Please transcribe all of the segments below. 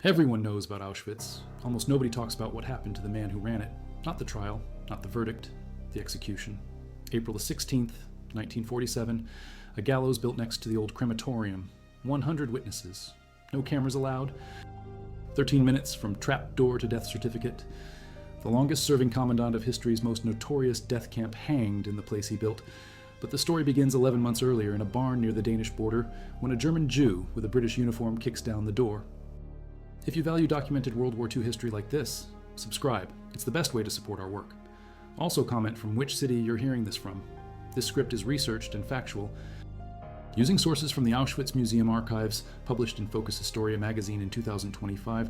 Everyone knows about Auschwitz. Almost nobody talks about what happened to the man who ran it. Not the trial, not the verdict, the execution. April the 16th, 1947, a gallows built next to the old crematorium. 100 witnesses. No cameras allowed. 13 minutes from trap door to death certificate. The longest-serving commandant of history's most notorious death camp hanged in the place he built. But the story begins 11 months earlier in a barn near the Danish border when a German Jew with a British uniform kicks down the door. If you value documented World War II history like this, subscribe. It's the best way to support our work. Also comment from which city you're hearing this from. This script is researched and factual, using sources from the Auschwitz Museum archives, published in Focus Historia magazine in 2025,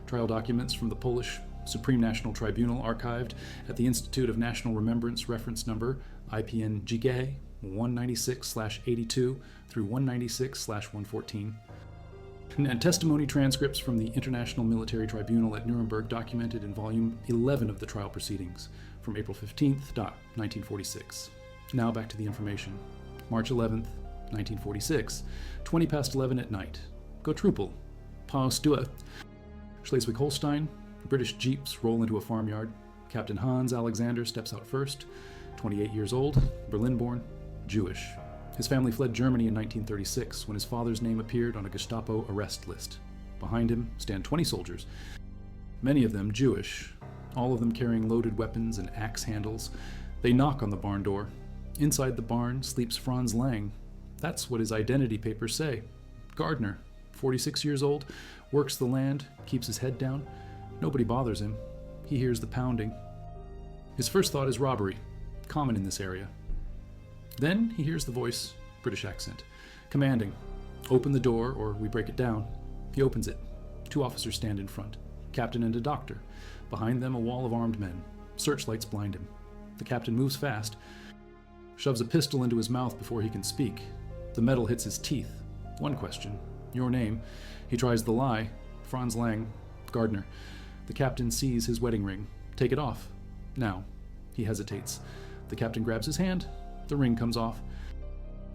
trial documents from the Polish Supreme National Tribunal archived at the Institute of National Remembrance reference number IPN-GK 196/82 through 196/114, and testimony transcripts from the International Military Tribunal at Nuremberg documented in volume 11 of the trial proceedings from April 15th, 1946. Now back to the information. March 11th, 1946, 20 past 11 at night. Gotruppel, Paustua, Schleswig-Holstein. British jeeps roll into a farmyard. Captain Hans Alexander steps out first, 28 years old, Berlin-born, Jewish. His family fled Germany in 1936 when his father's name appeared on a Gestapo arrest list. Behind him stand 20 soldiers, many of them Jewish, all of them carrying loaded weapons and axe handles. They knock on the barn door. Inside the barn sleeps Franz Lang. That's what his identity papers say. Gardener, 46 years old, works the land, keeps his head down. Nobody bothers him. He hears the pounding. His first thought is robbery, common in this area. Then he hears the voice, British accent, commanding, "Open the door or we break it down." He opens it. 2 officers stand in front, captain and a doctor. Behind them, a wall of armed men. Searchlights blind him. The captain moves fast, shoves a pistol into his mouth before he can speak. The metal hits his teeth. One question, your name. He tries the lie, Franz Lang, gardener. The captain sees his wedding ring. Take it off. Now. He hesitates. The captain grabs his hand. The ring comes off.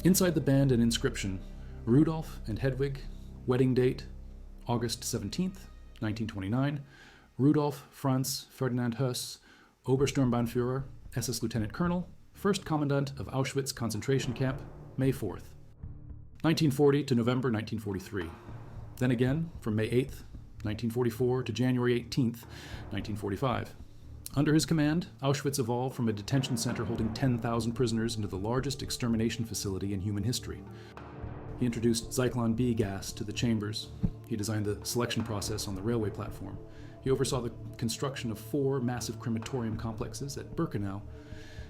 Inside the band, an inscription. Rudolf and Hedwig. Wedding date, August 17th, 1929. Rudolf Franz Ferdinand Höss, Obersturmbannführer, SS Lieutenant Colonel, First Commandant of Auschwitz concentration camp, May 4th. 1940 to November 1943. Then again, from May 8th, 1944 to January 18th, 1945. Under his command, Auschwitz evolved from a detention center holding 10,000 prisoners into the largest extermination facility in human history. He introduced Zyklon B gas to the chambers. He designed the selection process on the railway platform. He oversaw the construction of 4 massive crematorium complexes at Birkenau.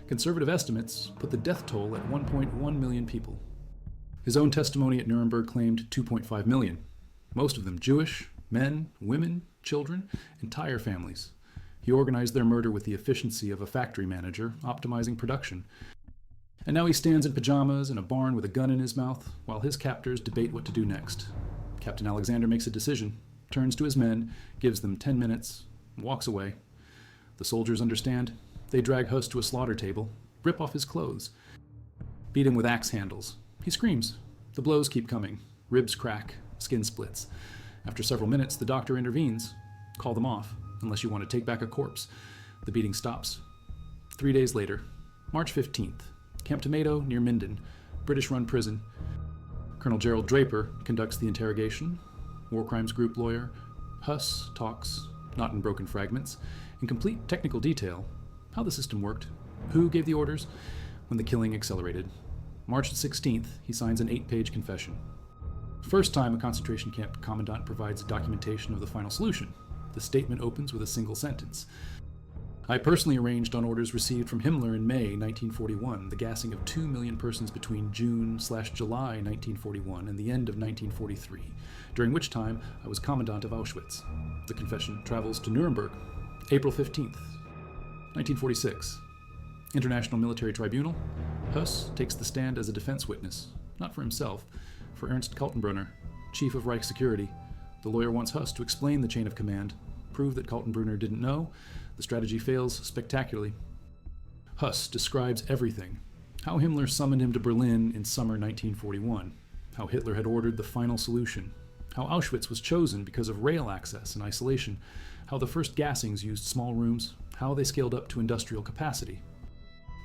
Conservative estimates put the death toll at 1.1 million people. His own testimony at Nuremberg claimed 2.5 million, most of them Jewish, men, women, children, entire families. He organized their murder with the efficiency of a factory manager, optimizing production. And now he stands in pajamas in a barn with a gun in his mouth, while his captors debate what to do next. Captain Alexander makes a decision, turns to his men, gives them 10 minutes, walks away. The soldiers understand. They drag Höss to a slaughter table, rip off his clothes, beat him with axe handles. He screams. The blows keep coming. Ribs crack, skin splits. After several minutes, the doctor intervenes. Call them off, unless you want to take back a corpse. The beating stops. 3 days later, March 15th, Camp Tomato near Minden, British-run prison. Colonel Gerald Draper conducts the interrogation. War Crimes Group lawyer Höss talks, not in broken fragments, in complete technical detail, how the system worked, who gave the orders, when the killing accelerated. March 16th, he signs an 8-page confession. First time a concentration camp commandant provides documentation of the final solution. The statement opens with a single sentence. I personally arranged on orders received from Himmler in May 1941 the gassing of 2 million persons between June/July 1941 and the end of 1943, during which time I was commandant of Auschwitz. The confession travels to Nuremberg, April 15th, 1946. International Military Tribunal. Höss takes the stand as a defense witness, not for himself, for Ernst Kaltenbrunner, Chief of Reich Security. The lawyer wants Höss to explain the chain of command, prove that Kaltenbrunner didn't know. The strategy fails spectacularly. Höss describes everything. How Himmler summoned him to Berlin in summer 1941. how Hitler had ordered the final solution, how Auschwitz was chosen because of rail access and isolation, how the first gassings used small rooms, how they scaled up to industrial capacity.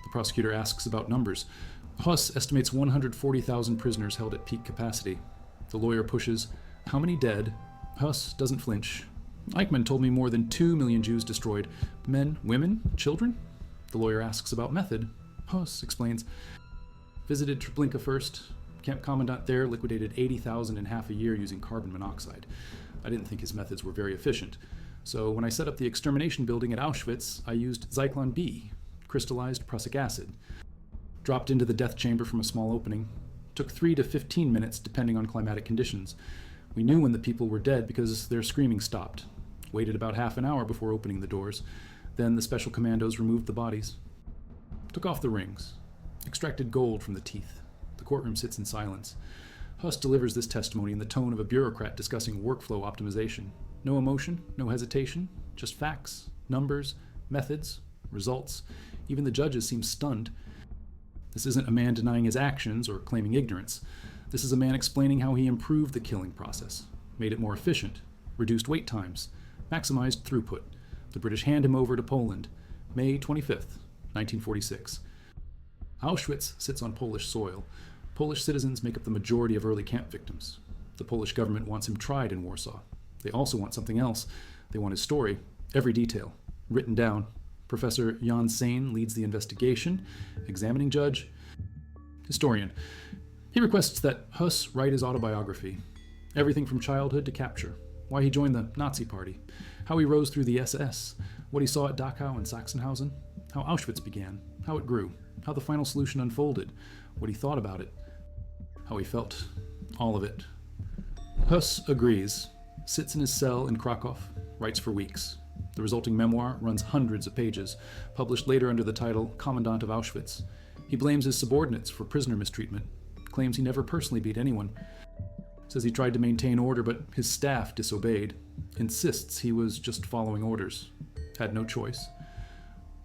The prosecutor asks about numbers. Höss estimates 140,000 prisoners held at peak capacity. The lawyer pushes, how many dead? Höss doesn't flinch. Eichmann told me more than 2 million Jews destroyed. Men, women, children? The lawyer asks about method. Höss explains, visited Treblinka first. Camp commandant there liquidated 80,000 in half a year using carbon monoxide. I didn't think his methods were very efficient. So when I set up the extermination building at Auschwitz, I used Zyklon B, crystallized prussic acid. Dropped into the death chamber from a small opening. Took 3 to 15 minutes depending on climatic conditions. We knew when the people were dead because their screaming stopped. Waited about half an hour before opening the doors. Then the special commandos removed the bodies. Took off the rings. Extracted gold from the teeth. The courtroom sits in silence. Höss delivers this testimony in the tone of a bureaucrat discussing workflow optimization. No emotion, no hesitation, just facts, numbers, methods, results. Even the judges seem stunned. This isn't a man denying his actions or claiming ignorance. This is a man explaining how he improved the killing process, made it more efficient, reduced wait times, maximized throughput. The British hand him over to Poland, May 25th, 1946. Auschwitz sits on Polish soil. Polish citizens make up the majority of early camp victims. The Polish government wants him tried in Warsaw. They also want something else. They want his story, every detail, written down. Professor Jan Sain leads the investigation. Examining judge, historian. He requests that Höss write his autobiography. Everything from childhood to capture. Why he joined the Nazi Party. How he rose through the SS. What he saw at Dachau and Sachsenhausen. How Auschwitz began. How it grew. How the final solution unfolded. What he thought about it. How he felt. All of it. Höss agrees. Sits in his cell in Krakow. Writes for weeks. The resulting memoir runs hundreds of pages, published later under the title Commandant of Auschwitz. He blames his subordinates for prisoner mistreatment, claims he never personally beat anyone, says he tried to maintain order but his staff disobeyed, insists he was just following orders, had no choice.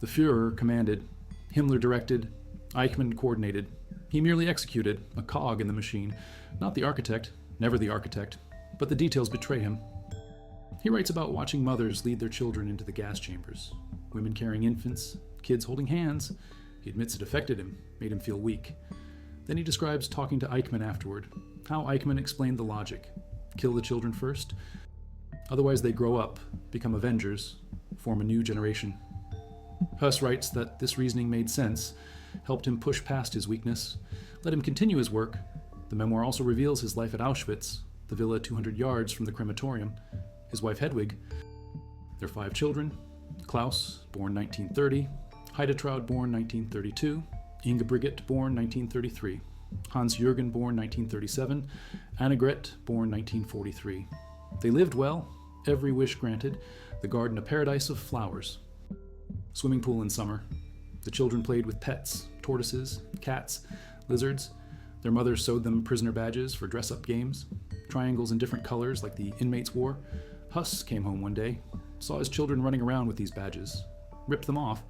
The Führer commanded, Himmler directed, Eichmann coordinated. He merely executed, a cog in the machine, not the architect, never the architect, but the details betray him. He writes about watching mothers lead their children into the gas chambers, women carrying infants, kids holding hands. He admits it affected him, made him feel weak. Then he describes talking to Eichmann afterward, how Eichmann explained the logic. Kill the children first. Otherwise they grow up, become avengers, form a new generation. Höss writes that this reasoning made sense, helped him push past his weakness, let him continue his work. The memoir also reveals his life at Auschwitz, the villa 200 yards from the crematorium, his wife Hedwig, their 5 children, Klaus, born 1930, Heidetraud, born 1932, Inga Brigitte, born 1933, Hans-Jürgen, born 1937, Annegret, born 1943. They lived well, every wish granted, the garden a paradise of flowers. Swimming pool in summer. The children played with pets, tortoises, cats, lizards. Their mothers sewed them prisoner badges for dress-up games, triangles in different colors like the inmates wore. Höss came home one day, saw his children running around with these badges, ripped them off,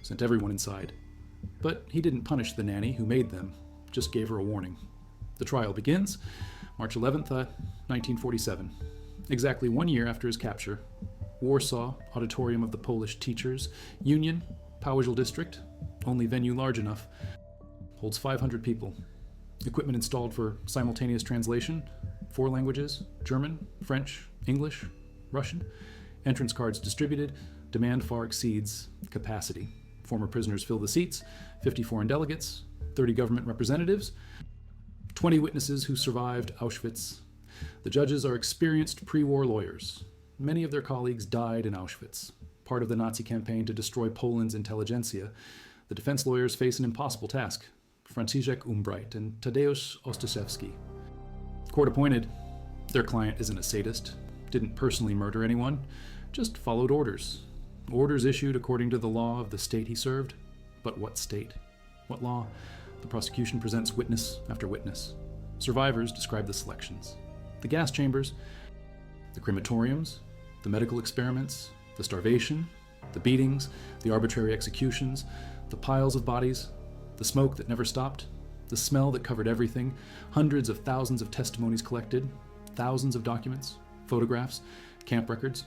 sent everyone inside. But he didn't punish the nanny who made them, just gave her a warning. The trial begins, March 11th, 1947, exactly 1 year after his capture. Warsaw, Auditorium of the Polish Teachers Union, Powiśl District, only venue large enough, holds 500 people. Equipment installed for simultaneous translation, 4 languages, German, French, English, Russian. Entrance cards distributed, demand far exceeds capacity. Former prisoners fill the seats, 50 foreign delegates, 30 government representatives, 20 witnesses who survived Auschwitz. The judges are experienced pre-war lawyers. Many of their colleagues died in Auschwitz, part of the Nazi campaign to destroy Poland's intelligentsia. The defense lawyers face an impossible task. Franciszek Umbreit and Tadeusz Ostaszewski. Court appointed. Their client isn't a sadist, didn't personally murder anyone, just followed orders. Orders issued according to the law of the state he served. But what state? What law? The prosecution presents witness after witness. Survivors describe the selections. The gas chambers, the crematoriums, the medical experiments, the starvation, the beatings, the arbitrary executions, the piles of bodies, the smoke that never stopped, The smell that covered everything, hundreds of thousands of testimonies collected, thousands of documents, photographs, camp records.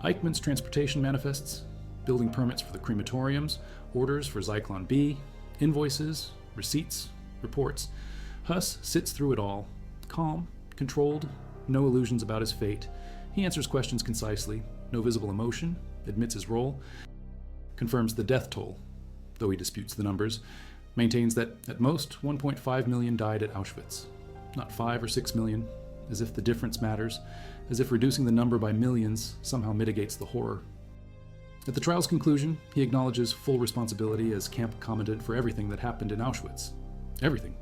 Eichmann's transportation manifests, building permits for the crematoriums, orders for Zyklon B, invoices, receipts, reports. Höss sits through it all, calm, controlled, no illusions about his fate. He answers questions concisely, no visible emotion, admits his role, confirms the death toll, though he disputes the numbers, maintains that at most 1.5 million died at Auschwitz, not 5 or 6 million, as if the difference matters, as if reducing the number by millions somehow mitigates the horror. At the trial's conclusion, he acknowledges full responsibility as camp commandant for everything that happened in Auschwitz. Everything.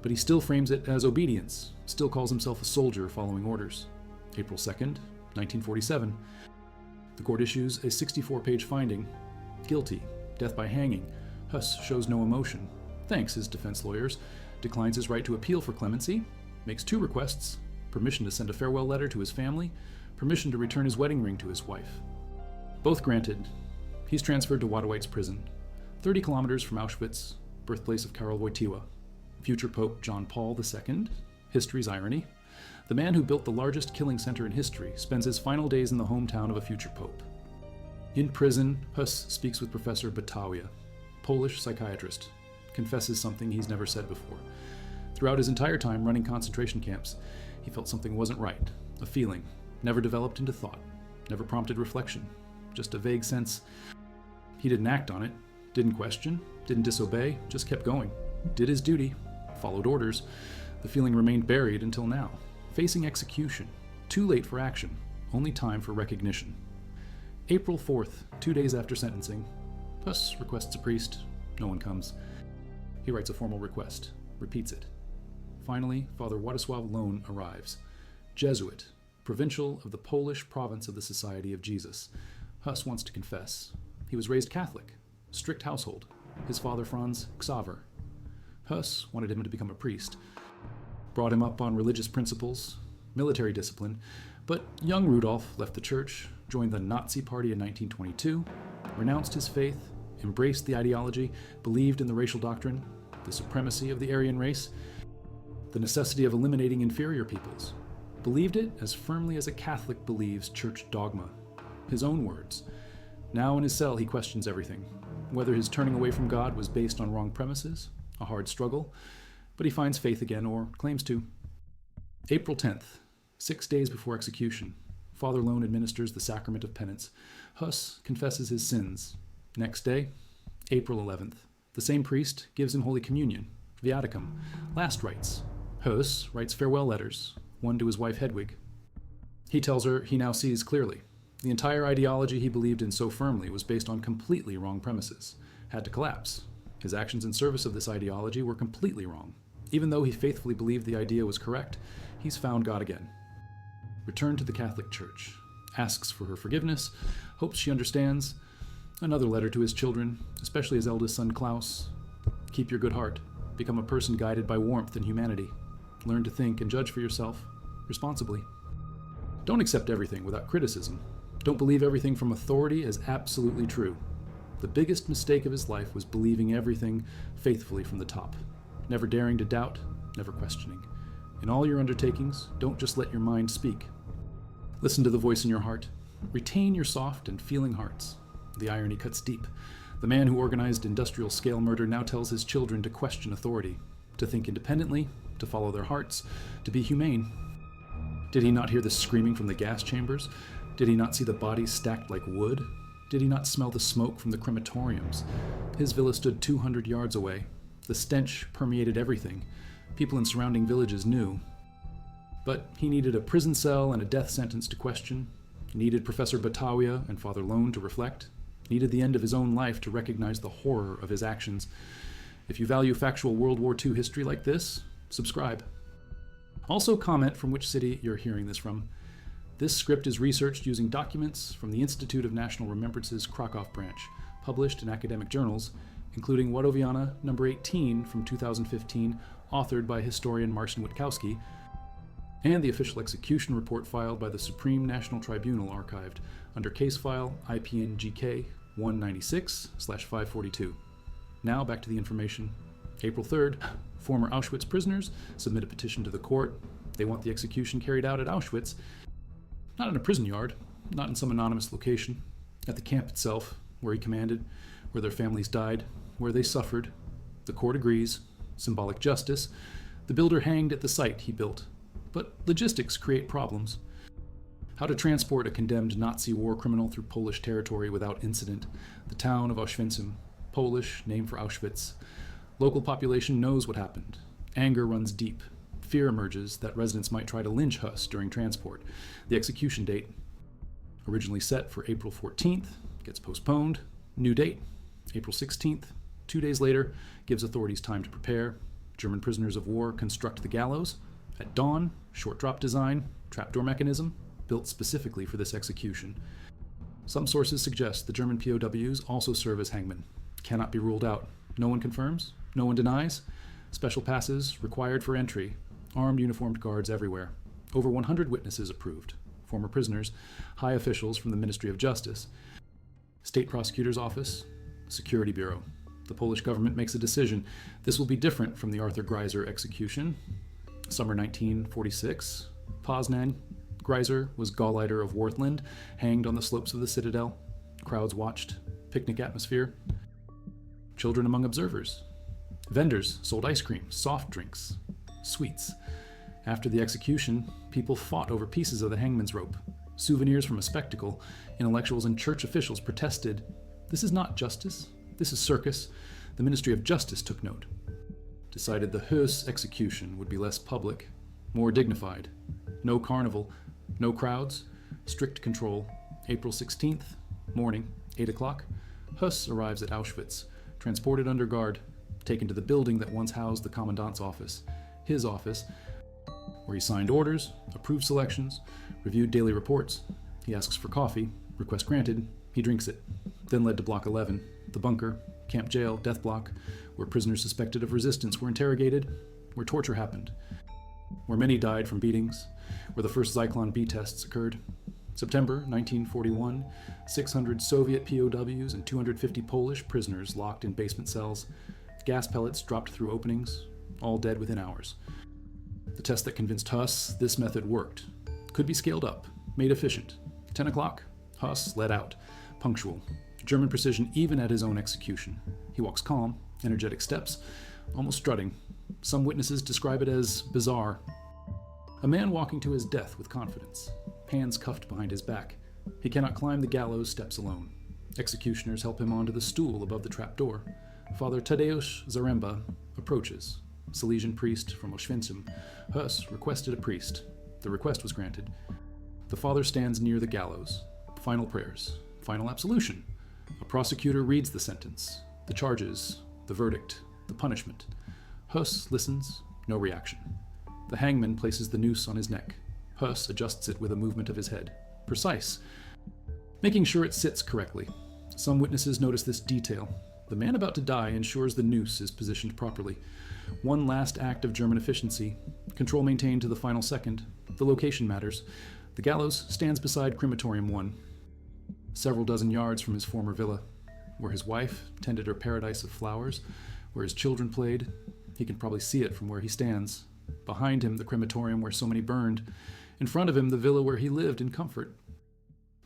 But he still frames it as obedience, still calls himself a soldier following orders. April 2nd, 1947. The court issues a 64-page finding. Guilty. Death by hanging. Höss shows no emotion. Thanks his defense lawyers. Declines his right to appeal for clemency. Makes 2 requests. Permission to send a farewell letter to his family. Permission to return his wedding ring to his wife. Both granted. He's transferred to Wadowitz prison, 30 kilometers from Auschwitz, birthplace of Karol Wojtyła. Future Pope John Paul II. History's irony. The man who built the largest killing center in history spends his final days in the hometown of a future pope. In prison, Höss speaks with Professor Batawia, Polish psychiatrist, confesses something he's never said before. Throughout his entire time running concentration camps, he felt something wasn't right, a feeling, never developed into thought, never prompted reflection, just a vague sense. He didn't act on it, didn't question, didn't disobey, just kept going, did his duty, followed orders. The feeling remained buried until now, facing execution, too late for action, only time for recognition. April 4th, 2 days after sentencing, Höss requests a priest. No one comes. He writes a formal request, repeats it. Finally, Father Władysław Lohn arrives. Jesuit, provincial of the Polish province of the Society of Jesus. Höss wants to confess. He was raised Catholic, strict household. His father Franz Xaver. Höss wanted him to become a priest. Brought him up on religious principles, military discipline, but young Rudolf left the church, joined the Nazi Party in 1922, renounced his faith, embraced the ideology, believed in the racial doctrine, the supremacy of the Aryan race, the necessity of eliminating inferior peoples, believed it as firmly as a Catholic believes church dogma. His own words. Now in his cell he questions everything, whether his turning away from God was based on wrong premises, a hard struggle, but he finds faith again, or claims to. April 10th, 6 days before execution, Father Lohn administers the sacrament of penance. Höss confesses his sins. Next day, April 11th, the same priest gives him Holy Communion, viaticum, last rites. Höss writes farewell letters, one to his wife Hedwig. He tells her he now sees clearly. The entire ideology he believed in so firmly was based on completely wrong premises, had to collapse. His actions in service of this ideology were completely wrong. Even though he faithfully believed the idea was correct, he's found God again. Returned to the Catholic Church, asks for her forgiveness, hopes she understands. Another letter to his children, especially his eldest son Klaus. Keep your good heart. Become a person guided by warmth and humanity. Learn to think and judge for yourself, responsibly. Don't accept everything without criticism. Don't believe everything from authority as absolutely true. The biggest mistake of his life was believing everything faithfully from the top, never daring to doubt, never questioning. In all your undertakings, don't just let your mind speak. Listen to the voice in your heart. Retain your soft and feeling hearts. The irony cuts deep. The man who organized industrial-scale murder now tells his children to question authority, to think independently, to follow their hearts, to be humane. Did he not hear the screaming from the gas chambers? Did he not see the bodies stacked like wood? Did he not smell the smoke from the crematoriums? His villa stood 200 yards away. The stench permeated everything. People in surrounding villages knew. But he needed a prison cell and a death sentence to question. He needed Professor Batawia and Father Lohn to reflect. He needed the end of his own life to recognize the horror of his actions. If you value factual World War II history like this, subscribe. Also comment from which city you're hearing this from. This script is researched using documents from the Institute of National Remembrance's Krakow branch, published in academic journals, including Ładowiana number 18 from 2015, authored by historian Marcin Witkowski, and the official execution report filed by the Supreme National Tribunal archived under case file IPN GK 196/542. Now back to the information. April 3rd, former Auschwitz prisoners submit a petition to the court. They want the execution carried out at Auschwitz, not in a prison yard, not in some anonymous location, at the camp itself, where he commanded, where their families died, where they suffered. The court agrees. Symbolic justice. The builder hanged at the site he built. But logistics create problems. How to transport a condemned Nazi war criminal through Polish territory without incident. The town of Auschwitz, Polish, name for Auschwitz. Local population knows what happened. Anger runs deep. Fear emerges that residents might try to lynch Höss during transport. The execution date, originally set for April 14th, gets postponed. New date, April 16th. 2 days later, gives authorities time to prepare. German prisoners of war construct the gallows. At dawn, short drop design, trapdoor mechanism, built specifically for this execution. Some sources suggest the German POWs also serve as hangmen. Cannot be ruled out. No one confirms, no one denies. Special passes required for entry. Armed uniformed guards everywhere. Over 100 witnesses approved. Former prisoners, high officials from the Ministry of Justice, State Prosecutor's Office, Security Bureau. The Polish government makes a decision. This will be different from the Arthur Greiser execution. Summer 1946. Poznan. Greiser was Gauleiter of Wartheland, hanged on the slopes of the citadel. Crowds watched. Picnic atmosphere. Children among observers. Vendors sold ice cream, soft drinks, sweets. After the execution, people fought over pieces of the hangman's rope. Souvenirs from a spectacle. Intellectuals and church officials protested. This is not justice. This is circus. The Ministry of Justice took note. Decided the Höss execution would be less public, more dignified. No carnival, no crowds, strict control. April 16th, morning, 8 o'clock. Höss arrives at Auschwitz, transported under guard, taken to the building that once housed the commandant's office, his office, where he signed orders, approved selections, reviewed daily reports. He asks for coffee, request granted, he drinks it. Then led to Block 11, the bunker, camp jail, death block, where prisoners suspected of resistance were interrogated, where torture happened, where many died from beatings, where the first Zyklon B tests occurred. September 1941, 600 Soviet POWs and 250 Polish prisoners locked in basement cells. Gas pellets dropped through openings, all dead within hours. The test that convinced Höss this method worked. Could be scaled up, made efficient. 10 o'clock, Höss let out, punctual. German precision even at his own execution. He walks calm, energetic steps, almost strutting. Some witnesses describe it as bizarre. A man walking to his death with confidence, hands cuffed behind his back. He cannot climb the gallows steps alone. Executioners help him onto the stool above the trapdoor. Father Tadeusz Zaremba approaches, Salesian priest from Auschwitz. Höss requested a priest. The request was granted. The father stands near the gallows. Final prayers. Final absolution. A prosecutor reads the sentence, the charges, the verdict, the punishment. Höss listens, no reaction. The hangman places the noose on his neck. Höss adjusts it with a movement of his head. Precise, making sure it sits correctly. Some witnesses notice this detail. The man about to die ensures the noose is positioned properly. One last act of German efficiency. Control maintained to the final second. The location matters. The gallows stands beside crematorium 1. Several dozen yards from his former villa, where his wife tended her paradise of flowers, where his children played. He can probably see it from where he stands. Behind him, the crematorium where so many burned. In front of him, the villa where he lived in comfort.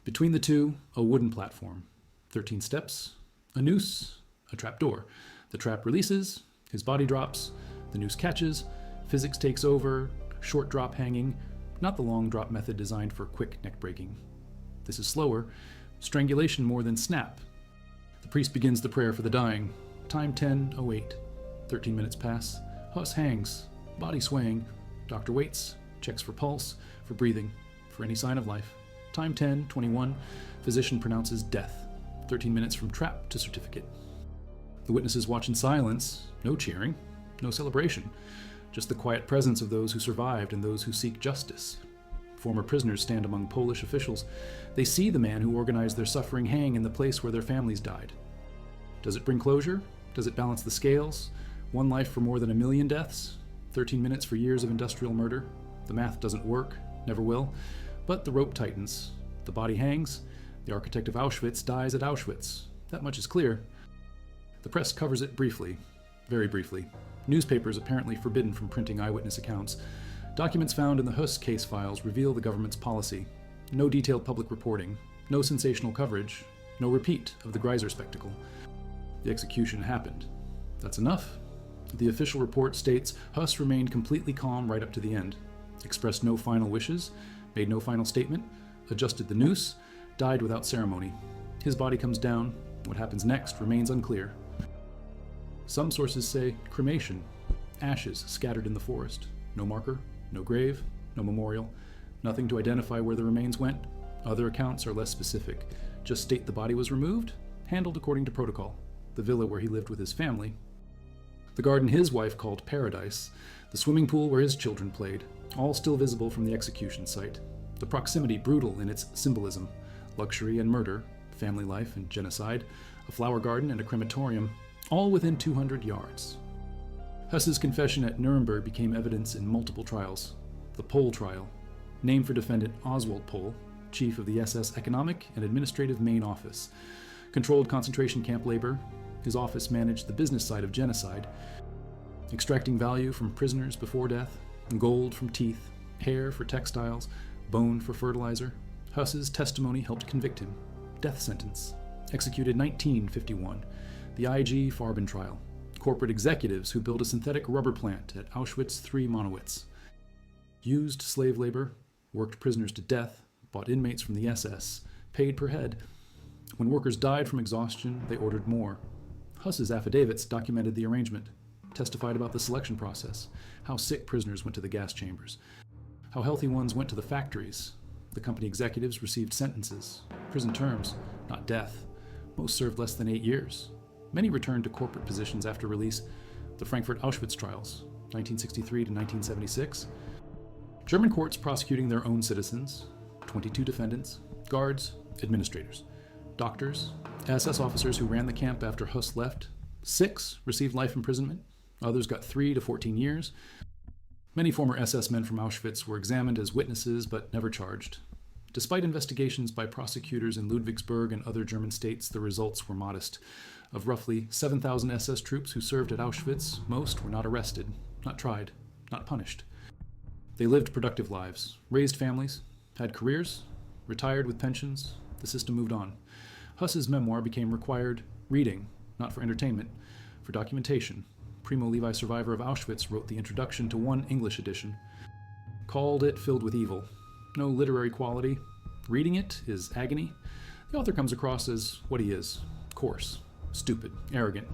Between the two, a wooden platform. 13 steps, a noose, a trapdoor. The trap releases, his body drops, the noose catches, physics takes over, short drop hanging, not the long drop method designed for quick neck breaking. This is slower, strangulation more than snap. The priest begins the prayer for the dying. Time 10:08. 13 minutes pass. Höss hangs, body swaying. Doctor waits, checks for pulse, for breathing, for any sign of life. Time 10:21. Physician pronounces death. 13 minutes from trap to certificate. The witnesses watch in silence, no cheering, no celebration, just the quiet presence of those who survived and those who seek justice. Former prisoners stand among Polish officials. They see the man who organized their suffering hang in the place where their families died. Does it bring closure? Does it balance the scales? One life for more than 1 million deaths? 13 minutes for years of industrial murder? The math doesn't work, never will, but the rope tightens. The body hangs. The architect of Auschwitz dies at Auschwitz. That much is clear. The press covers it briefly. Very briefly, newspapers apparently forbidden from printing eyewitness accounts. Documents found in the Höss case files reveal the government's policy. No detailed public reporting, no sensational coverage, no repeat of the Greiser spectacle. The execution happened. That's enough. The official report states Höss remained completely calm right up to the end, expressed no final wishes, made no final statement, adjusted the noose, died without ceremony. His body comes down. What happens next remains unclear. Some sources say cremation, ashes scattered in the forest. No marker, no grave, no memorial, nothing to identify where the remains went. Other accounts are less specific. Just state the body was removed, handled according to protocol. The villa where he lived with his family, the garden his wife called paradise, the swimming pool where his children played, all still visible from the execution site. The proximity brutal in its symbolism, luxury and murder, family life and genocide, a flower garden and a crematorium, all within 200 yards. Höss's confession at Nuremberg became evidence in multiple trials. The Pole trial, named for defendant Oswald Pole, chief of the SS Economic and Administrative Main Office, controlled concentration camp labor. His office managed the business side of genocide, extracting value from prisoners before death, gold from teeth, hair for textiles, bone for fertilizer. Höss's testimony helped convict him. Death sentence. Executed 1951. The IG Farben trial. Corporate executives who built a synthetic rubber plant at Auschwitz III Monowitz. Used slave labor, worked prisoners to death, bought inmates from the SS, paid per head. When workers died from exhaustion, they ordered more. Höss's affidavits documented the arrangement, testified about the selection process, how sick prisoners went to the gas chambers, how healthy ones went to the factories. The company executives received sentences, prison terms, not death. Most served less than 8 years. Many returned to corporate positions after release. The Frankfurt Auschwitz trials, 1963 to 1976. German courts prosecuting their own citizens, 22 defendants, guards, administrators, doctors, SS officers who ran the camp after Höss left. 6 received life imprisonment. Others got 3 to 14 years. Many former SS men from Auschwitz were examined as witnesses but never charged. Despite investigations by prosecutors in Ludwigsburg and other German states, the results were modest. Of roughly 7,000 SS troops who served at Auschwitz, most were not arrested, not tried, not punished. They lived productive lives, raised families, had careers, retired with pensions. The system moved on. Höss's memoir became required reading, not for entertainment, for documentation. Primo Levi, survivor of Auschwitz, wrote the introduction to one English edition. Called it filled with evil. No literary quality. Reading it is agony. The author comes across as what he is: coarse, stupid, arrogant,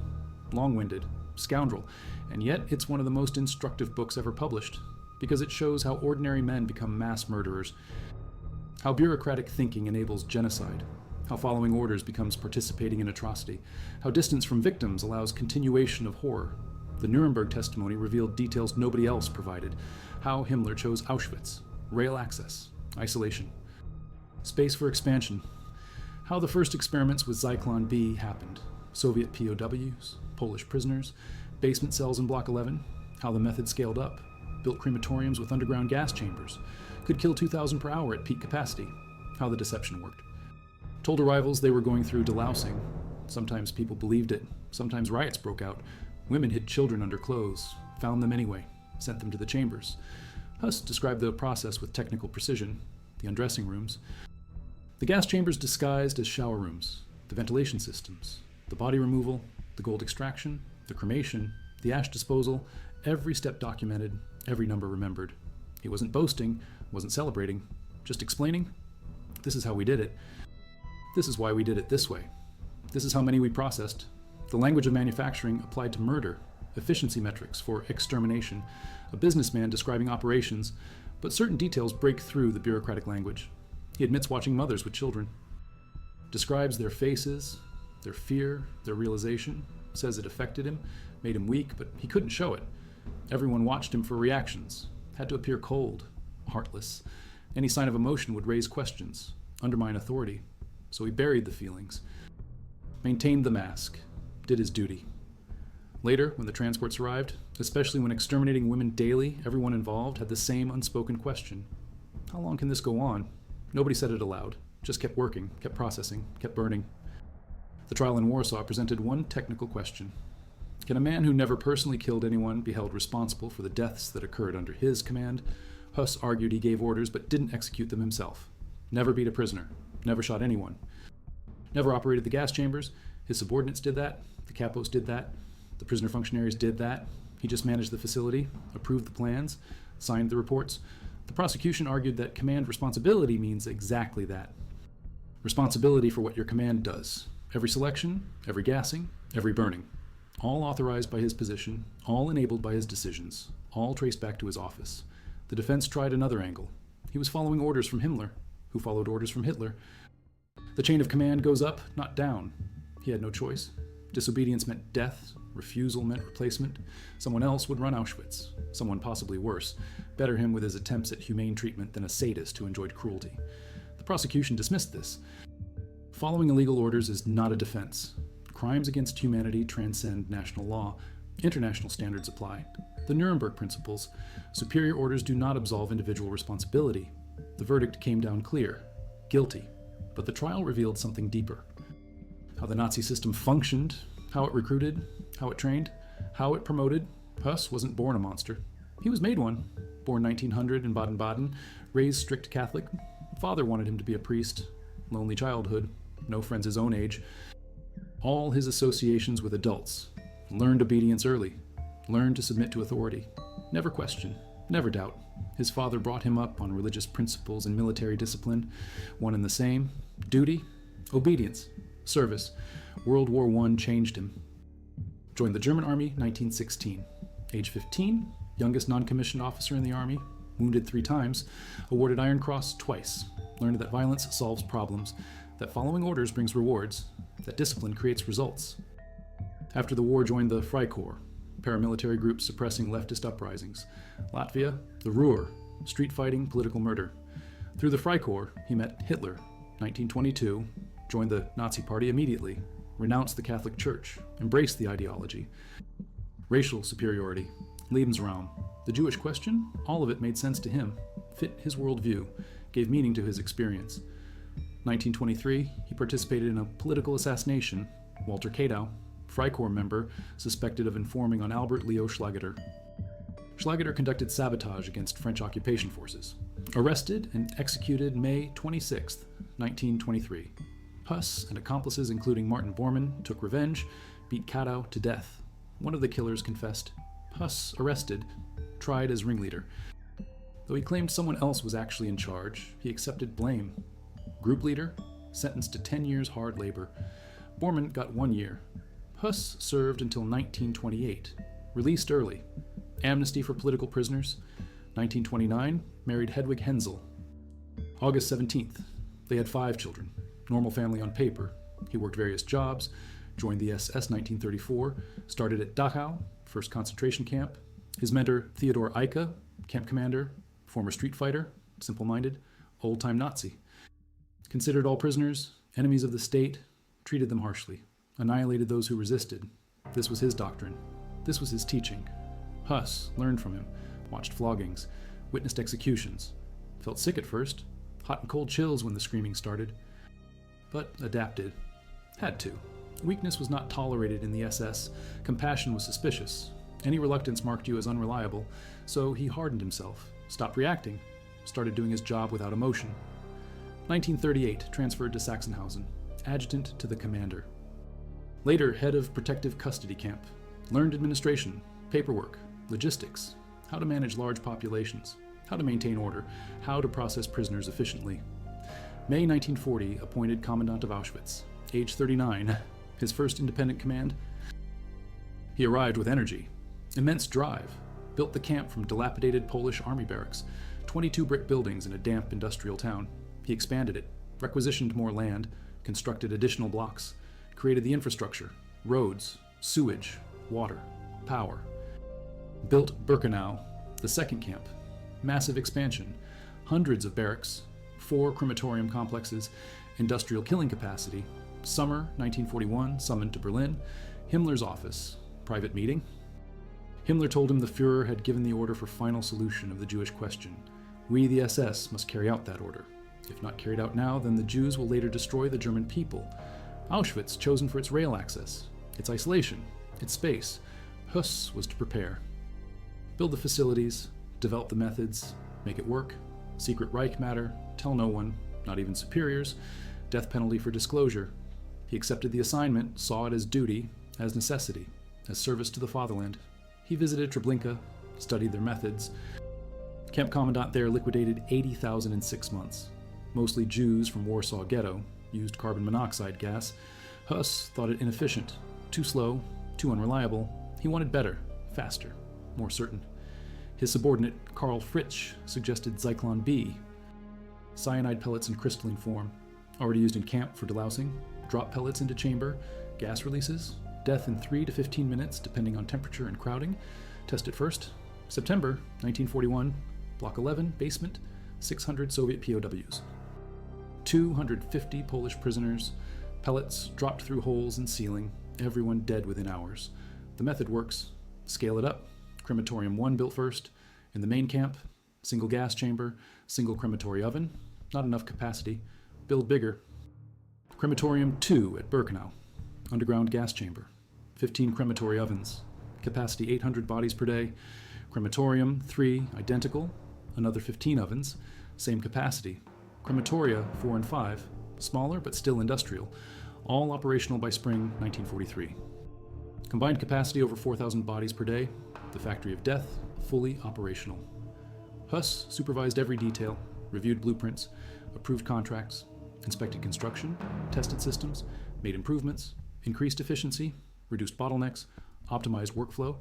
long-winded, scoundrel, and yet it's one of the most instructive books ever published, because it shows how ordinary men become mass murderers, how bureaucratic thinking enables genocide, how following orders becomes participating in atrocity, how distance from victims allows continuation of horror. The Nuremberg testimony revealed details nobody else provided: how Himmler chose Auschwitz, rail access, isolation, space for expansion, how the first experiments with Zyklon B happened, Soviet POWs, Polish prisoners, basement cells in Block 11, how the method scaled up, built crematoriums with underground gas chambers, could kill 2,000 per hour at peak capacity, how the deception worked. Told arrivals they were going through delousing. Sometimes people believed it, sometimes riots broke out. Women hid children under clothes, found them anyway, sent them to the chambers. Höss described the process with technical precision: the undressing rooms, the gas chambers disguised as shower rooms, the ventilation systems, the body removal, the gold extraction, the cremation, the ash disposal, every step documented, every number remembered. He wasn't boasting, wasn't celebrating, just explaining: this is how we did it. This is why we did it this way. This is how many we processed. The language of manufacturing applied to murder, efficiency metrics for extermination, a businessman describing operations, but certain details break through the bureaucratic language. He admits watching mothers with children, describes their faces, their fear, their realization, says it affected him, made him weak, but he couldn't show it. Everyone watched him for reactions, had to appear cold, heartless. Any sign of emotion would raise questions, undermine authority. So he buried the feelings, maintained the mask, did his duty. Later, when the transports arrived, especially when exterminating women daily, everyone involved had the same unspoken question: how long can this go on? Nobody said it aloud, just kept working, kept processing, kept burning. The trial in Warsaw presented one technical question: Can a man who never personally killed anyone be held responsible for the deaths that occurred under his command? Höss argued he gave orders but didn't execute them himself. Never beat a prisoner. Never shot anyone. Never operated the gas chambers. His subordinates did that. The capos did that. The prisoner functionaries did that. He just managed the facility, approved the plans, signed the reports. The prosecution argued that command responsibility means exactly that. Responsibility for what your command does. Every selection, every gassing, every burning. All authorized by his position, all enabled by his decisions, all traced back to his office. The defense tried another angle. He was following orders from Himmler, who followed orders from Hitler. The chain of command goes up, not down. He had no choice. Disobedience meant death. Refusal meant replacement. Someone else would run Auschwitz. Someone possibly worse. Better him with his attempts at humane treatment than a sadist who enjoyed cruelty. The prosecution dismissed this. Following illegal orders is not a defense. Crimes against humanity transcend national law. International standards apply. The Nuremberg principles. Superior orders do not absolve individual responsibility. The verdict came down clear. Guilty. But the trial revealed something deeper. How the Nazi system functioned, how it recruited, how it trained, how it promoted. Höss wasn't born a monster. He was made one. Born 1900 in Baden-Baden, raised strict Catholic. Father wanted him to be a priest. Lonely childhood. No friends his own age. All his associations with adults. Learned obedience early. Learned to submit to authority. Never question. Never doubt. His father brought him up on religious principles and military discipline. One and the same. Duty. Obedience. Service. World War I changed him. Joined the German Army, 1916. Age 15, youngest non-commissioned officer in the Army, wounded 3 times, awarded Iron Cross twice, learned that violence solves problems, that following orders brings rewards, that discipline creates results. After the war, joined the Freikorps, paramilitary group suppressing leftist uprisings. Latvia, the Ruhr, street fighting, political murder. Through the Freikorps, he met Hitler, 1922, joined the Nazi Party immediately, renounced the Catholic Church, embraced the ideology. Racial superiority, Lebensraum, the Jewish question, all of it made sense to him, fit his worldview, gave meaning to his experience. 1923, he participated in a political assassination. Walter Kadow, Freikorps member, suspected of informing on Albert Leo Schlageter. Schlageter conducted sabotage against French occupation forces. Arrested and executed May 26, 1923. Höss and accomplices including Martin Bormann took revenge, beat Kadow to death. One of the killers confessed. Höss arrested, tried as ringleader. Though he claimed someone else was actually in charge, he accepted blame. Group leader, sentenced to 10 years hard labor. Bormann got 1 year. Höss served until 1928, released early. Amnesty for political prisoners. 1929, married Hedwig Hensel. August 17th, they had 5 children. Normal family on paper. He worked various jobs, joined the SS 1934, started at Dachau, first concentration camp. His mentor, Theodor Eicke, camp commander, former street fighter, simple-minded, old-time Nazi. Considered all prisoners enemies of the state, treated them harshly, annihilated those who resisted. This was his doctrine. This was his teaching. Höss learned from him, watched floggings, witnessed executions. Felt sick at first, hot and cold chills when the screaming started. But adapted. Had to. Weakness was not tolerated in the SS. Compassion was suspicious. Any reluctance marked you as unreliable, so he hardened himself, stopped reacting, started doing his job without emotion. 1938, transferred to Sachsenhausen, adjutant to the commander. Later, head of protective custody camp. Learned administration, paperwork, logistics, how to manage large populations, how to maintain order, how to process prisoners efficiently. May 1940, appointed commandant of Auschwitz. Age 39, his first independent command. He arrived with energy, immense drive, built the camp from dilapidated Polish army barracks, 22 brick buildings in a damp industrial town. He expanded it, requisitioned more land, constructed additional blocks, created the infrastructure, roads, sewage, water, power. Built Birkenau, the second camp. Massive expansion, hundreds of barracks, 4 crematorium complexes, industrial killing capacity. Summer 1941, summoned to Berlin. Himmler's office, private meeting. Himmler told him the Führer had given the order for final solution of the Jewish question. We, the SS, must carry out that order. If not carried out now, then the Jews will later destroy the German people. Auschwitz, chosen for its rail access, its isolation, its space, Höss was to prepare. Build the facilities, develop the methods, make it work, secret Reich matter, tell no one, not even superiors, death penalty for disclosure. He accepted the assignment, saw it as duty, as necessity, as service to the fatherland. He visited Treblinka, studied their methods. Camp commandant there liquidated 80,000 in 6 months. Mostly Jews from Warsaw Ghetto, used carbon monoxide gas. Höss thought it inefficient, too slow, too unreliable. He wanted better, faster, more certain. His subordinate, Karl Fritsch, suggested Zyklon B, cyanide pellets in crystalline form, already used in camp for delousing, drop pellets into chamber, gas releases, death in 3 to 15 minutes depending on temperature and crowding. Test it first. September 1941, Block 11, basement, 600 Soviet POWs. 250 Polish prisoners, pellets dropped through holes in ceiling, everyone dead within hours. The method works. Scale it up. Crematorium 1 built first. In the main camp, single gas chamber, single crematory oven, not enough capacity. Build bigger. Crematorium 2 at Birkenau, underground gas chamber, 15 crematory ovens, capacity 800 bodies per day. Crematorium 3, identical, another 15 ovens, same capacity. Crematoria 4 and 5, smaller but still industrial, all operational by spring 1943. Combined capacity over 4,000 bodies per day, the factory of death, fully operational. Höss supervised every detail, reviewed blueprints, approved contracts, inspected construction, tested systems, made improvements, increased efficiency, reduced bottlenecks, optimized workflow.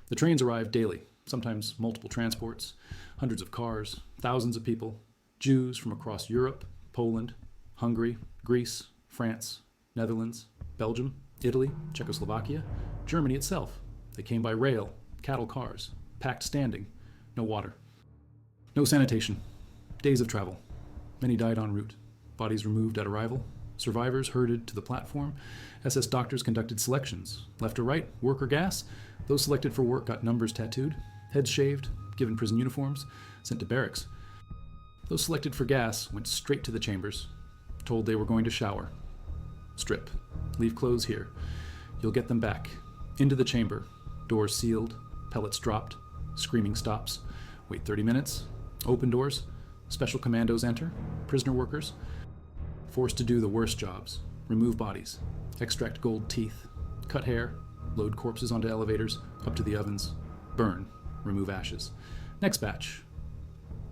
The trains arrived daily, sometimes multiple transports, hundreds of cars, thousands of people, Jews from across Europe, Poland, Hungary, Greece, France, Netherlands, Belgium, Italy, Czechoslovakia, Germany itself. They came by rail, cattle cars, packed standing, no water. No sanitation, days of travel. Many died en route. Bodies removed at arrival. Survivors herded to the platform. SS doctors conducted selections. Left or right, work or gas. Those selected for work got numbers tattooed, heads shaved, given prison uniforms, sent to barracks. Those selected for gas went straight to the chambers, told they were going to shower. Strip. Leave clothes here. You'll get them back. Into the chamber. Doors sealed. Pellets dropped. Screaming stops. Wait 30 minutes. Open doors. Special commandos enter. Prisoner workers. Forced to do the worst jobs. Remove bodies. Extract gold teeth. Cut hair. Load corpses onto elevators. Up to the ovens. Burn. Remove ashes. Next batch.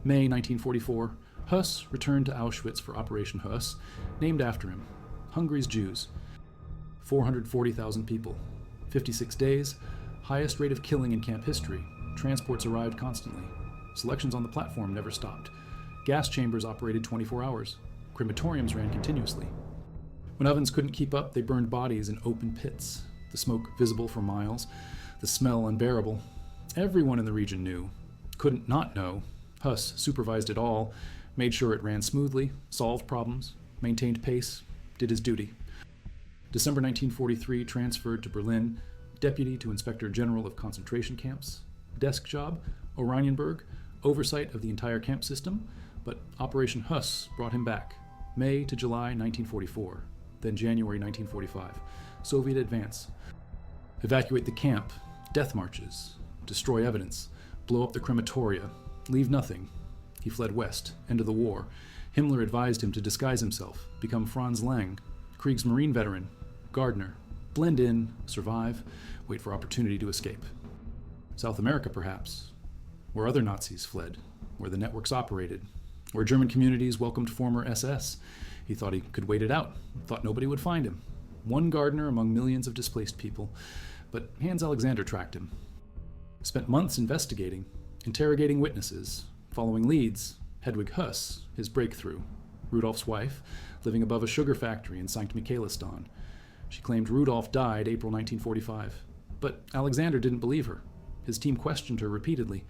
May 1944. Höss returned to Auschwitz for Operation Höss, named after him. Hungary's Jews. 440,000 people. 56 days. Highest rate of killing in camp history. Transports arrived constantly. Selections on the platform never stopped. Gas chambers operated 24 hours. Crematoriums ran continuously. When ovens couldn't keep up, they burned bodies in open pits. The smoke visible for miles. The smell unbearable. Everyone in the region knew. Couldn't not know. Höss supervised it all, made sure it ran smoothly, solved problems, maintained pace, did his duty. December 1943, transferred to Berlin, deputy to Inspector General of concentration camps, desk job, Oranienburg, oversight of the entire camp system, but Operation Höss brought him back, May to July 1944, then January 1945, Soviet advance. Evacuate the camp, death marches, destroy evidence, blow up the crematoria, leave nothing. He fled west, end of the war. Himmler advised him to disguise himself, become Franz Lang, Kriegsmarine veteran, gardener, blend in, survive, wait for opportunity to escape. South America, perhaps, where other Nazis fled, where the networks operated, where German communities welcomed former SS. He thought he could wait it out, thought nobody would find him. One gardener among millions of displaced people, but Hans Alexander tracked him. Spent months investigating, interrogating witnesses, following leads. Hedwig Höss, his breakthrough. Rudolf's wife, living above a sugar factory in St. Michaelistan. She claimed Rudolf died April 1945, but Alexander didn't believe her. His team questioned her repeatedly.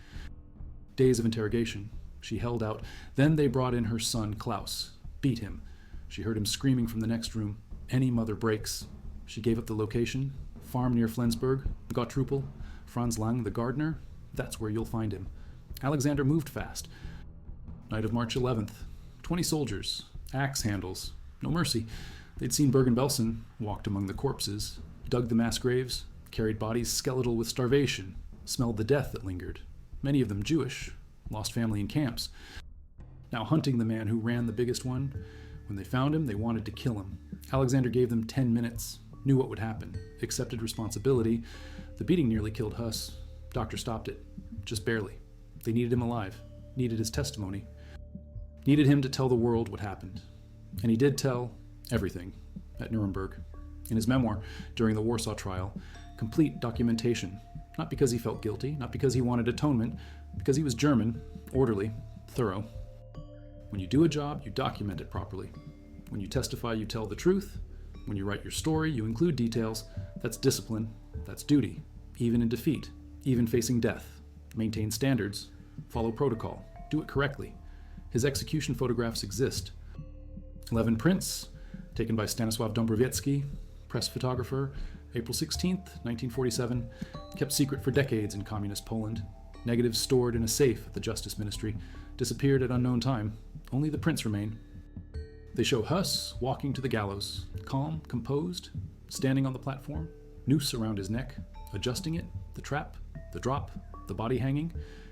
Days of interrogation. She held out. Then they brought in her son, Klaus. Beat him. She heard him screaming from the next room. Any mother breaks. She gave up the location. Farm near Flensburg. Gottrupel. Franz Lang, the gardener. That's where you'll find him. Alexander moved fast. Night of March 11th. 20 soldiers. Axe handles. No mercy. They'd seen Bergen-Belsen, walked among the corpses, dug the mass graves, carried bodies skeletal with starvation, smelled the death that lingered, many of them Jewish, lost family in camps. Now hunting the man who ran the biggest one, when they found him, they wanted to kill him. Alexander gave them 10 minutes, knew what would happen, accepted responsibility. The beating nearly killed Höss. Doctor stopped it, just barely. They needed him alive, needed his testimony, needed him to tell the world what happened. And he did tell everything at Nuremberg. In his memoir, during the Warsaw trial, complete documentation, not because he felt guilty, not because he wanted atonement, because he was German, orderly, thorough. When you do a job, you document it properly. When you testify, you tell the truth. When you write your story, you include details. That's discipline, that's duty, even in defeat, even facing death. Maintain standards, follow protocol, do it correctly. His execution photographs exist. 11 prints, taken by Stanisław Dąbrowiecki, press photographer, April 16th, 1947, kept secret for decades in communist Poland. Negatives stored in a safe at the Justice Ministry, disappeared at unknown time. Only the prints remain. They show Höss walking to the gallows, calm, composed, standing on the platform, noose around his neck, adjusting it, the trap, the drop, the body hanging,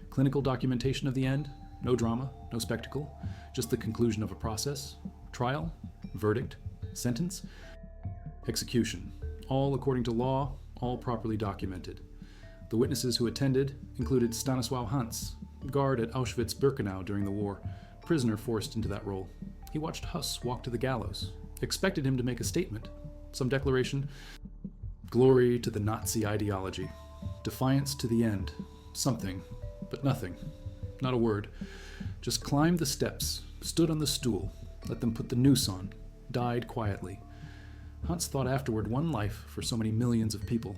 clinical documentation of the end, no drama, no spectacle, just the conclusion of a process, trial, verdict, sentence, execution, all according to law, all properly documented. The witnesses who attended included Stanisław Hans, guard at Auschwitz-Birkenau during the war, prisoner forced into that role. He watched Höss walk to the gallows, expected him to make a statement, some declaration, glory to the Nazi ideology, defiance to the end, something, but nothing, not a word. Just climbed the steps, stood on the stool, let them put the noose on, died quietly. Hans thought afterward, one life for so many millions of people.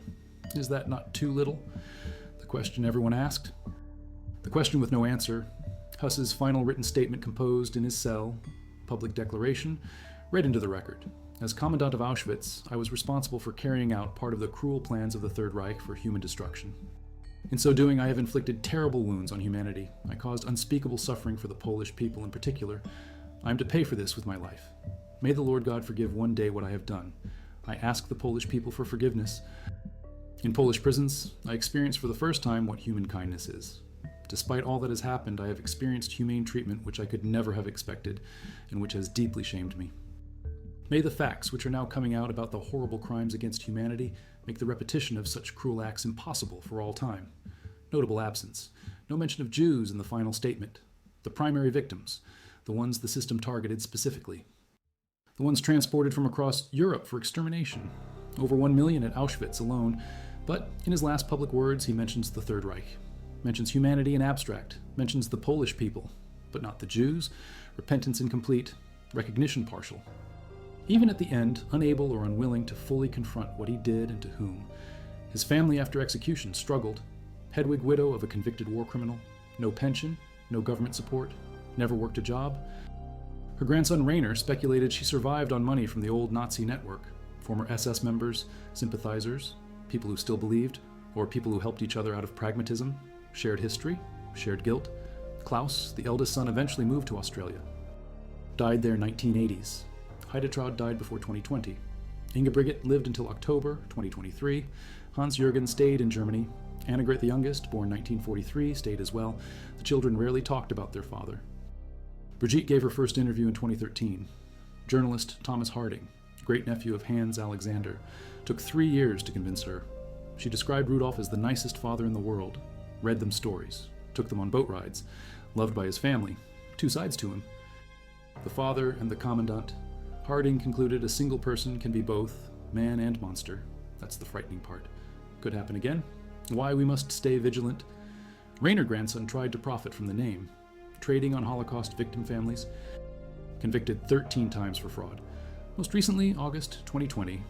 Is that not too little? The question everyone asked. The question with no answer. Höss's final written statement composed in his cell, public declaration, read into the record. As commandant of Auschwitz, I was responsible for carrying out part of the cruel plans of the Third Reich for human destruction. In so doing, I have inflicted terrible wounds on humanity. I caused unspeakable suffering for the Polish people in particular. I am to pay for this with my life. May the Lord God forgive one day what I have done. I ask the Polish people for forgiveness. In Polish prisons, I experienced for the first time what human kindness is. Despite all that has happened, I have experienced humane treatment which I could never have expected, and which has deeply shamed me. May the facts which are now coming out about the horrible crimes against humanity make the repetition of such cruel acts impossible for all time. Notable absence. No mention of Jews in the final statement. The primary victims, the ones the system targeted specifically. The ones transported from across Europe for extermination. Over 1 million at Auschwitz alone, but in his last public words he mentions the Third Reich. Mentions humanity in abstract, mentions the Polish people, but not the Jews, repentance incomplete, recognition partial. Even at the end, unable or unwilling to fully confront what he did and to whom. His family after execution struggled. Hedwig, widow of a convicted war criminal, no pension, no government support, never worked a job. Her grandson Rainer speculated she survived on money from the old Nazi network, former SS members, sympathizers, people who still believed, or people who helped each other out of pragmatism, shared history, shared guilt. Klaus, the eldest son, eventually moved to Australia. Died there 1980s. Heidetraud died before 2020. Ingebrigit lived until October 2023. Hans-Jürgen stayed in Germany. Annegret the youngest, born 1943, stayed as well. The children rarely talked about their father. Brigitte gave her first interview in 2013. Journalist Thomas Harding, great-nephew of Hans Alexander, took 3 years to convince her. She described Rudolf as the nicest father in the world, read them stories, took them on boat rides, loved by his family, 2 sides to him. The father and the commandant. Harding concluded a single person can be both, man and monster. That's the frightening part. Could happen again. Why we must stay vigilant. Rainer grandson tried to profit from the name, trading on Holocaust victim families, convicted 13 times for fraud. Most recently, August 2020,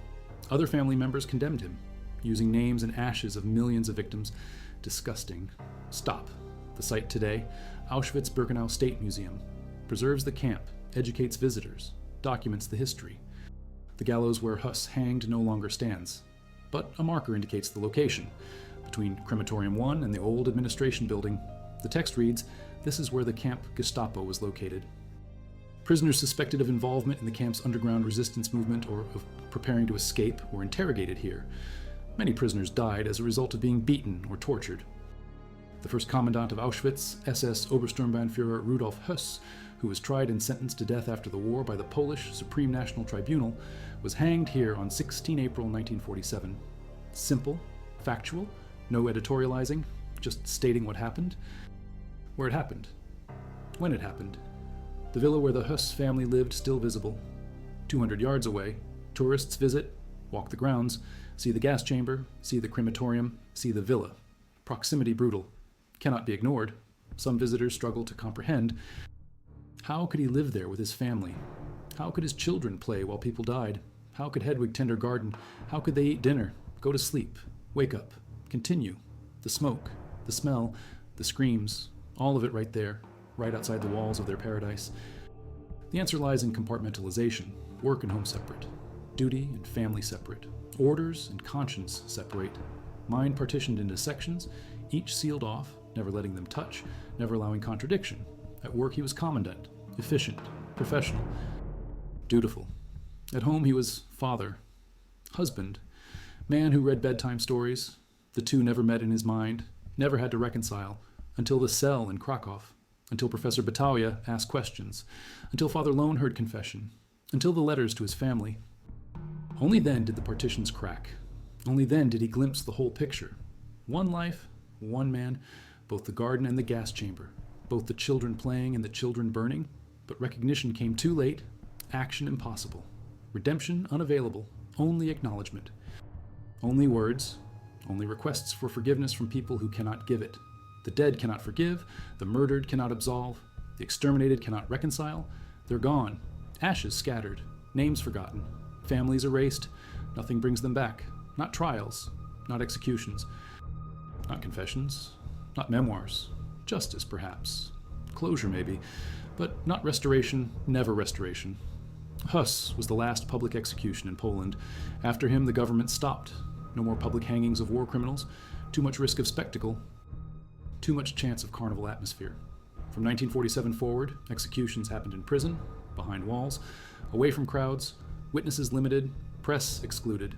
other family members condemned him, using names and ashes of millions of victims. Disgusting. Stop. The site today, Auschwitz-Birkenau State Museum, preserves the camp, educates visitors, documents the history. The gallows where Höss hanged no longer stands, but a marker indicates the location, between Crematorium I and the old administration building. The text reads, "This is where the camp Gestapo was located." Prisoners suspected of involvement in the camp's underground resistance movement or of preparing to escape were interrogated here. Many prisoners died as a result of being beaten or tortured. The first commandant of Auschwitz, SS Obersturmbannführer Rudolf Höss, who was tried and sentenced to death after the war by the Polish Supreme National Tribunal, was hanged here on 16 April 1947. Simple, factual, no editorializing, just stating what happened, where it happened, when it happened. The villa where the Höss family lived still visible. 200 yards away, tourists visit, walk the grounds, see the gas chamber, see the crematorium, see the villa. Proximity brutal. Cannot be ignored. Some visitors struggle to comprehend. How could he live there with his family? How could his children play while people died? How could Hedwig tend her garden? How could they eat dinner, go to sleep, wake up, continue? The smoke, the smell, the screams, all of it right there, right outside the walls of their paradise. The answer lies in compartmentalization, work and home separate, duty and family separate, orders and conscience separate, mind partitioned into sections, each sealed off, never letting them touch, never allowing contradiction. At work he was commandant, efficient, professional, dutiful. At home he was father, husband, man who read bedtime stories. The two never met in his mind, never had to reconcile, until the cell in Krakow, until Professor Battaglia asked questions, until Father Lone heard confession, until the letters to his family. Only then did the partitions crack. Only then did he glimpse the whole picture. One life, one man, both the garden and the gas chamber, both the children playing and the children burning, but recognition came too late, action impossible, redemption unavailable, only acknowledgement. Only words, only requests for forgiveness from people who cannot give it. The dead cannot forgive, the murdered cannot absolve, the exterminated cannot reconcile. They're gone, ashes scattered, names forgotten, families erased. Nothing brings them back. Not trials, not executions, not confessions, not memoirs. Justice, perhaps. Closure, maybe. But not restoration, never restoration. Höss was the last public execution in Poland. After him, the government stopped. No more public hangings of war criminals. Too much risk of spectacle. Too much chance of carnival atmosphere. From 1947 forward, executions happened in prison, behind walls, away from crowds, witnesses limited, press excluded.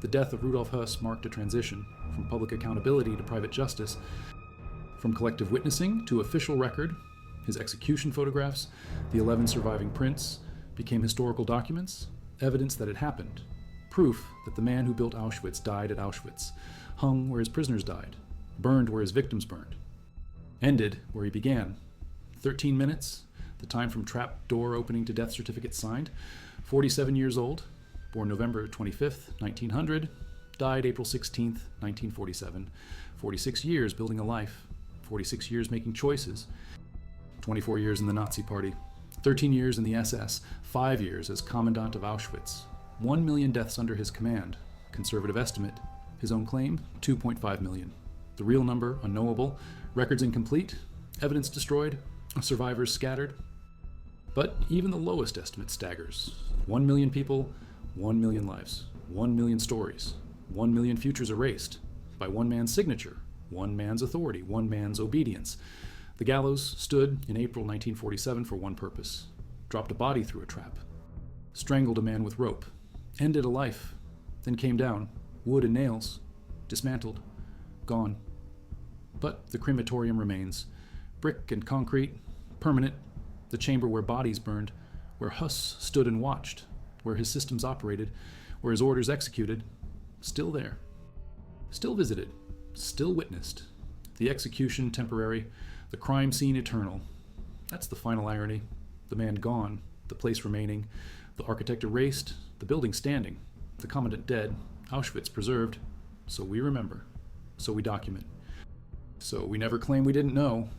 The death of Rudolf Höss marked a transition from public accountability to private justice, from collective witnessing to official record. His execution photographs, the 11 surviving prints, became historical documents, evidence that it happened, proof that the man who built Auschwitz died at Auschwitz, hung where his prisoners died, burned where his victims burned, ended where he began. 13 minutes, the time from trap door opening to death certificate signed. 47 years old, born November 25th, 1900, died April 16th, 1947. 46 years building a life, 46 years making choices, 24 years in the Nazi Party, 13 years in the SS, 5 years as commandant of Auschwitz, 1 million deaths under his command, conservative estimate, his own claim, 2.5 million. The real number, unknowable, records incomplete, evidence destroyed, survivors scattered. But even the lowest estimate staggers. 1 million people, 1 million lives, 1 million stories, 1 million futures erased by one man's signature, one man's authority, one man's obedience. The gallows stood in April 1947 for one purpose: dropped a body through a trap, strangled a man with rope, ended a life, then came down, wood and nails, dismantled, gone. But the crematorium remains, brick and concrete, permanent, the chamber where bodies burned, where Höss stood and watched, where his systems operated, where his orders executed, still there, still visited, still witnessed. The execution temporary, the crime scene eternal. That's the final irony. The man gone, the place remaining, the architect erased, the building standing, the commandant dead, Auschwitz preserved. So we remember, so we document. So we never claim we didn't know.